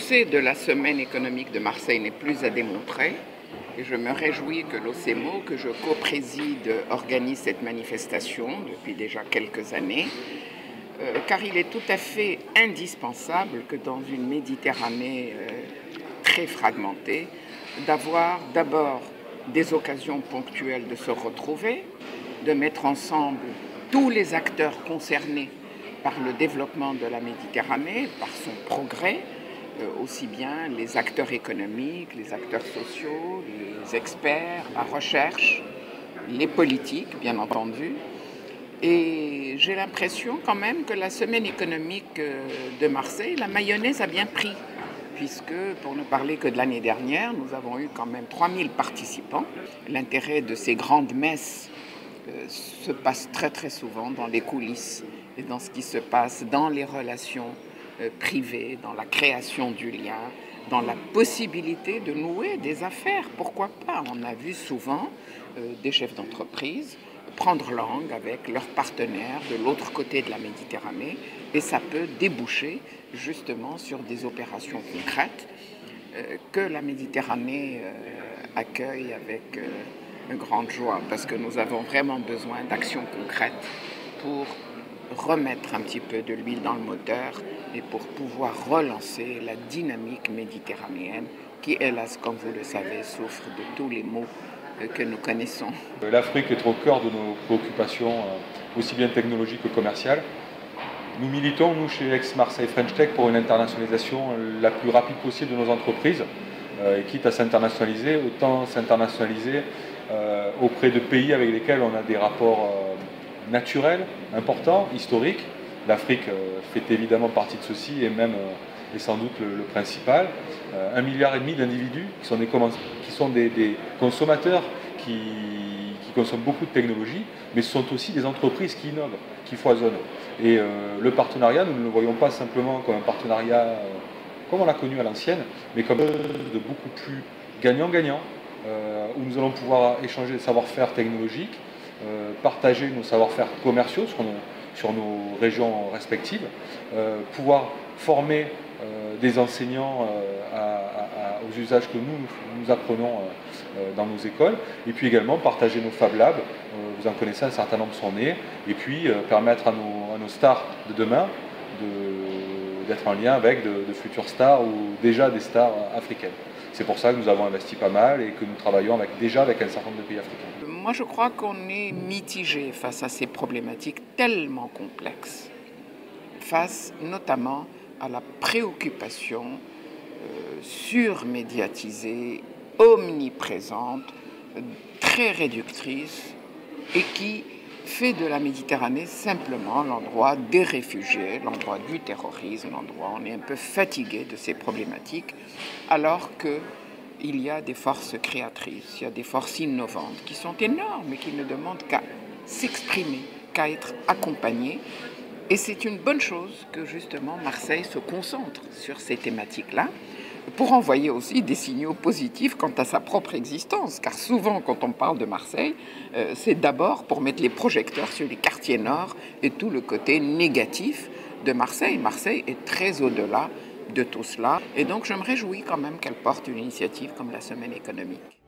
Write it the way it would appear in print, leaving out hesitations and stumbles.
succès de la Semaine économique de Marseille n'est plus à démontrer. Et je me réjouis que l'OCEMO, que je co-préside, organise cette manifestation depuis déjà quelques années, car il est tout à fait indispensable que dans une Méditerranée très fragmentée, d'avoir d'abord des occasions ponctuelles de se retrouver, de mettre ensemble tous les acteurs concernés par le développement de la Méditerranée, par son progrès, aussi bien les acteurs économiques, les acteurs sociaux, les experts, la recherche, les politiques, bien entendu. Et j'ai l'impression quand même que la semaine économique de Marseille, la mayonnaise a bien pris, puisque, pour ne parler que de l'année dernière, nous avons eu quand même 3000 participants. L'intérêt de ces grandes messes se passe très très souvent dans les coulisses et dans ce qui se passe dans les relations privées, dans la création du lien, dans la possibilité de nouer des affaires. Pourquoi pas? On a vu souvent des chefs d'entreprise prendre langue avec leurs partenaires de l'autre côté de la Méditerranée et ça peut déboucher justement sur des opérations concrètes que la Méditerranée accueille avec grande joie, parce que nous avons vraiment besoin d'actions concrètes pour remettre un petit peu de l'huile dans le moteur et pour pouvoir relancer la dynamique méditerranéenne qui, hélas, comme vous le savez, souffre de tous les maux que nous connaissons. L'Afrique est au cœur de nos préoccupations, aussi bien technologiques que commerciales. Nous militons, nous, chez Aix-Marseille French Tech, pour une internationalisation la plus rapide possible de nos entreprises. Et quitte à s'internationaliser, autant s'internationaliser auprès de pays avec lesquels on a des rapports naturels, importants, historiques. L'Afrique fait évidemment partie de ceci et même est sans doute le principal. 1,5 milliard d'individus qui sont des consommateurs qui consomment beaucoup de technologies, mais ce sont aussi des entreprises qui innovent, qui foisonnent. Et le partenariat, nous ne le voyons pas simplement comme un partenariat comme on l'a connu à l'ancienne, mais comme de beaucoup plus gagnant-gagnant, où nous allons pouvoir échanger des savoir-faire technologiques, partager nos savoir-faire commerciaux sur nos régions respectives, pouvoir former des enseignants aux usages que nous apprenons dans nos écoles, et puis également partager nos Fab Labs, vous en connaissez, un certain nombre sont nés, et puis permettre à nos stars de demain d'être en lien avec de futures stars ou déjà des stars africaines. C'est pour ça que nous avons investi pas mal et que nous travaillons déjà avec un certain nombre de pays africains. Moi, je crois qu'on est mitigé face à ces problématiques tellement complexes, face notamment à la préoccupation surmédiatisée, omniprésente, très réductrice et qui fait de la Méditerranée simplement l'endroit des réfugiés, l'endroit du terrorisme, l'endroit où on est un peu fatigué de ces problématiques, alors qu'il y a des forces créatrices, il y a des forces innovantes qui sont énormes et qui ne demandent qu'à s'exprimer, qu'à être accompagnées. Et c'est une bonne chose que justement Marseille se concentre sur ces thématiques-là, pour envoyer aussi des signaux positifs quant à sa propre existence. Car souvent, quand on parle de Marseille, c'est d'abord pour mettre les projecteurs sur les quartiers nord et tout le côté négatif de Marseille. Marseille est très au-delà de tout cela. Et donc, je me réjouis quand même qu'elle porte une initiative comme la Semaine économique.